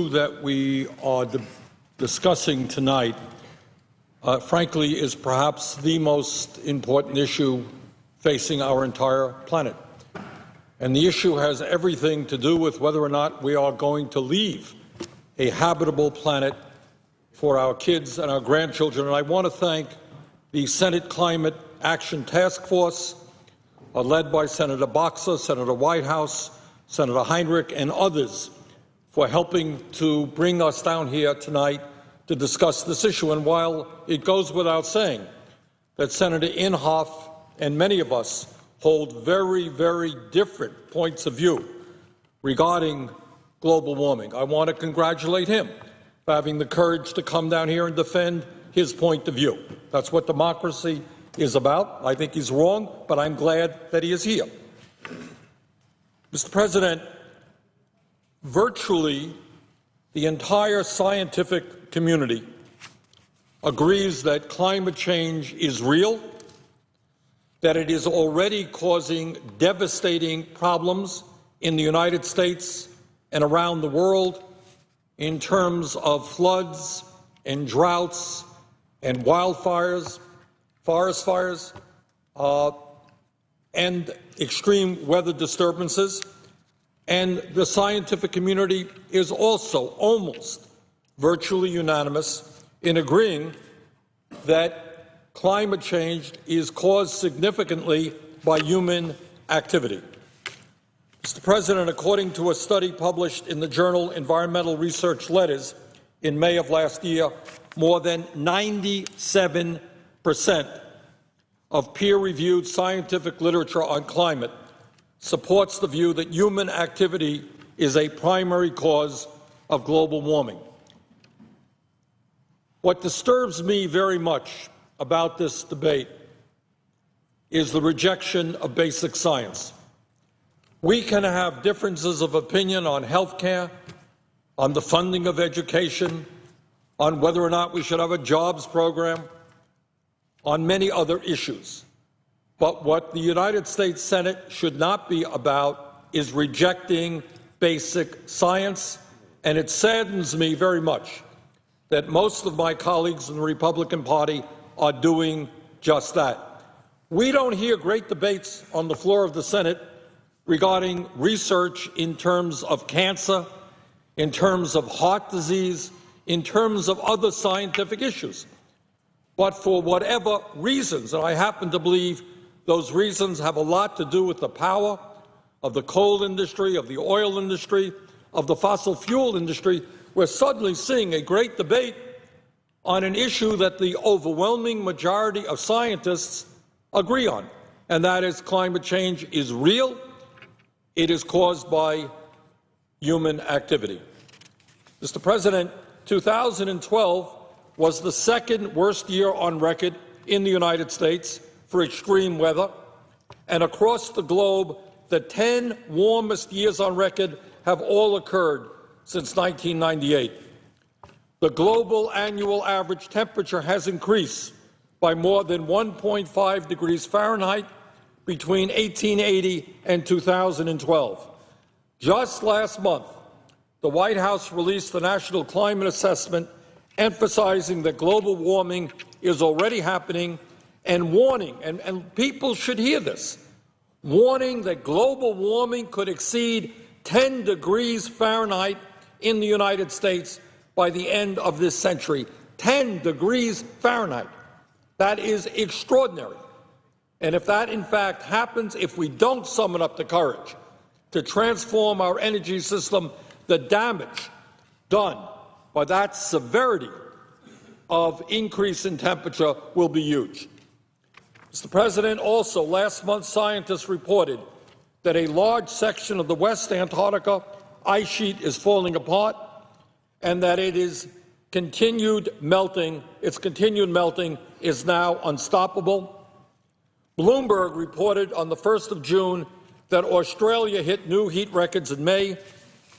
issue that we are discussing tonight, frankly, is perhaps the most important issue facing our entire planet. And the issue has everything to do with whether or not we are going to leave a habitable planet for our kids and our grandchildren. And I want to thank the Senate Climate Action Task Force, led by Senator Boxer, Senator Whitehouse, Senator Heinrich, and others, for helping to bring us down here tonight to discuss this issue. And while it goes without saying that Senator Inhofe and many of us hold very, very different points of view regarding global warming, I want to congratulate him for having the courage to come down here and defend his point of view. That's what democracy is about. I think he's wrong, but I'm glad that he is here. Mr. President, virtually the entire scientific community agrees that climate change is real, that it is already causing devastating problems in the United States and around the world in terms of floods and droughts and wildfires, forest fires, and extreme weather disturbances. And the scientific community is also almost virtually unanimous in agreeing that climate change is caused significantly by human activity. Mr. President, according to a study published in the journal Environmental Research Letters in May of last year, more than 97% of peer-reviewed scientific literature on climate supports the view that human activity is a primary cause of global warming. What disturbs me very much about this debate is the rejection of basic science. We can have differences of opinion on health care, on the funding of education, on whether or not we should have a jobs program, on many other issues. But what the United States Senate should not be about is rejecting basic science, and it saddens me very much that most of my colleagues in the Republican Party are doing just that. We don't hear great debates on the floor of the Senate regarding research in terms of cancer, in terms of heart disease, in terms of other scientific issues. But for whatever reasons, and I happen to believe those reasons have a lot to do with the power of the coal industry, of the oil industry, of the fossil fuel industry, we're suddenly seeing a great debate on an issue that the overwhelming majority of scientists agree on, and that is climate change is real. It is caused by human activity. Mr. President, 2012 was the second worst year on record in the United States for extreme weather, and across the globe, the 10 warmest years on record have all occurred since 1998. The global annual average temperature has increased by more than 1.5 degrees Fahrenheit between 1880 and 2012. Just last month, the White House released the National Climate Assessment emphasizing that global warming is already happening and warning, and people should hear this, warning that global warming could exceed 10 degrees Fahrenheit in the United States by the end of this century. 10 degrees Fahrenheit. That is extraordinary. And if that in fact happens, if we don't summon up the courage to transform our energy system, the damage done by that severity of increase in temperature will be huge. Mr. President, also last month scientists reported that a large section of the West Antarctica ice sheet is falling apart and that its continued melting is now unstoppable. Bloomberg reported on the 1st of June that Australia hit new heat records in May.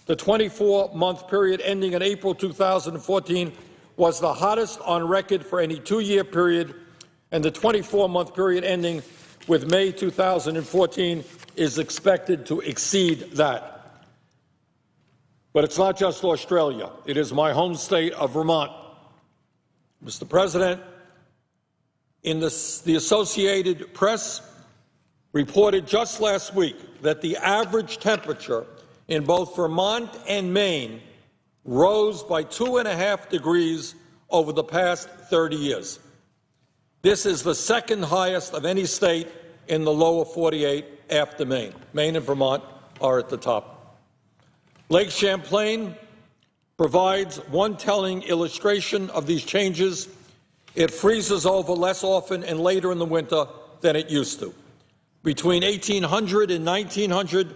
The 24-month period ending in April 2014 was the hottest on record for any two-year period, and the 24-month period ending with May 2014 is expected to exceed that. But it's not just Australia. It is my home state of Vermont. Mr. President, the Associated Press reported just last week that the average temperature in both Vermont and Maine rose by 2.5 degrees over the past 30 years. This is the second highest of any state in the lower 48 after Maine. Maine and Vermont are at the top. Lake Champlain provides one telling illustration of these changes. It freezes over less often and later in the winter than it used to. Between 1800 and 1900,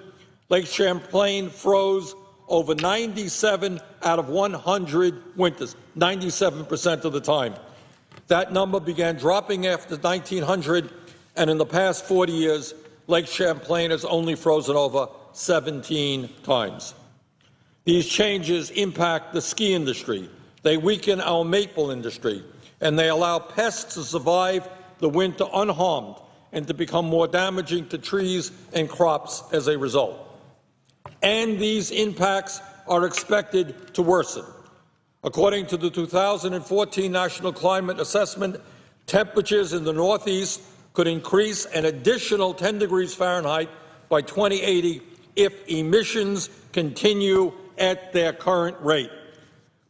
Lake Champlain froze over 97 out of 100 winters, 97% of the time. That number began dropping after 1900, and in the past 40 years, Lake Champlain has only frozen over 17 times. These changes impact the ski industry. They weaken our maple industry, and they allow pests to survive the winter unharmed and to become more damaging to trees and crops as a result. And these impacts are expected to worsen. According to the 2014 National Climate Assessment, temperatures in the Northeast could increase an additional 10 degrees Fahrenheit by 2080 if emissions continue at their current rate.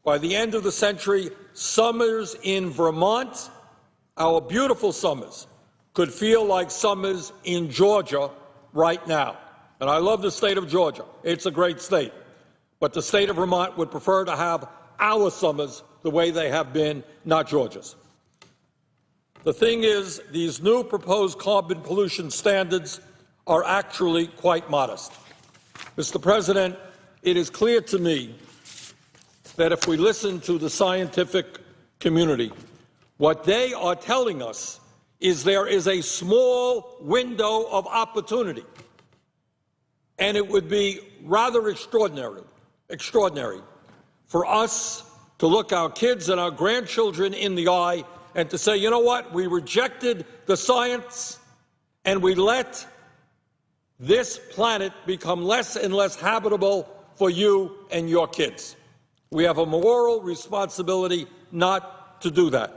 By the end of the century, summers in Vermont, our beautiful summers, could feel like summers in Georgia right now. And I love the state of Georgia. It's a great state. But the state of Vermont would prefer to have our summers the way they have been, not Georgia's. The thing is, these new proposed carbon pollution standards are actually quite modest. Mr. President, it is clear to me that if we listen to the scientific community, what they are telling us is there is a small window of opportunity, and it would be rather extraordinary for us to look our kids and our grandchildren in the eye and to say, you know what, we rejected the science and we let this planet become less and less habitable for you and your kids. We have a moral responsibility not to do that.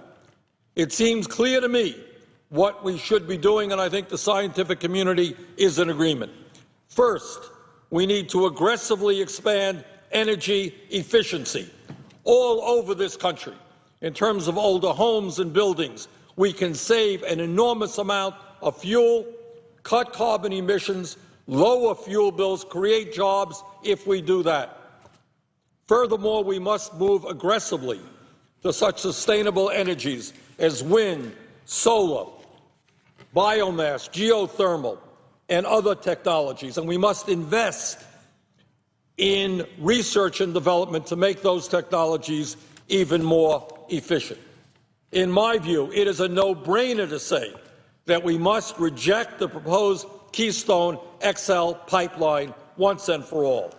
It seems clear to me what we should be doing, and I think the scientific community is in agreement. First, we need to aggressively expand energy efficiency all over this country. In terms of older homes and buildings, we can save an enormous amount of fuel, cut carbon emissions, lower fuel bills, create jobs if we do that. Furthermore, we must move aggressively to such sustainable energies as wind, solar, biomass, geothermal, and other technologies, and we must invest in research and development to make those technologies even more efficient. In my view, it is a no-brainer to say that we must reject the proposed Keystone XL pipeline once and for all.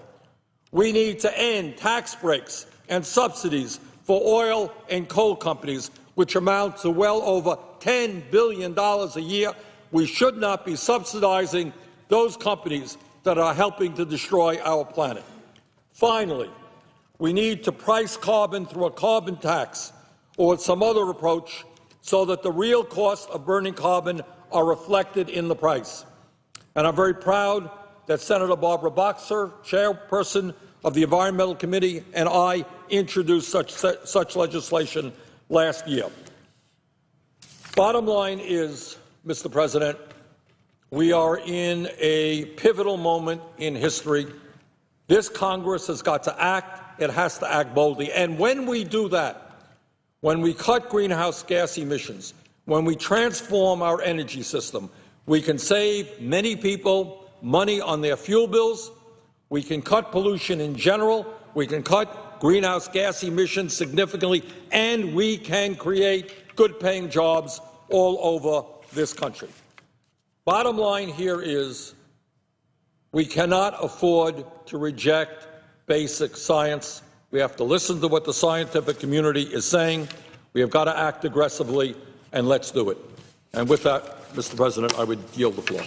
We need to end tax breaks and subsidies for oil and coal companies, which amount to well over $10 billion a year. We should not be subsidizing those companies that are helping to destroy our planet. Finally, we need to price carbon through a carbon tax or some other approach so that the real cost of burning carbon are reflected in the price. And I'm very proud that Senator Barbara Boxer, chairperson of the Environmental Committee, and I introduced such legislation last year. Bottom line is, Mr. President, we are in a pivotal moment in history. This Congress has got to act. It has to act boldly. And when we do that, when we cut greenhouse gas emissions, when we transform our energy system, we can save many people money on their fuel bills, we can cut pollution in general, we can cut greenhouse gas emissions significantly, and we can create good-paying jobs all over this country. Bottom line here is we cannot afford to reject basic science. We have to listen to what the scientific community is saying. We have got to act aggressively, and let's do it. And with that, Mr. President, I would yield the floor.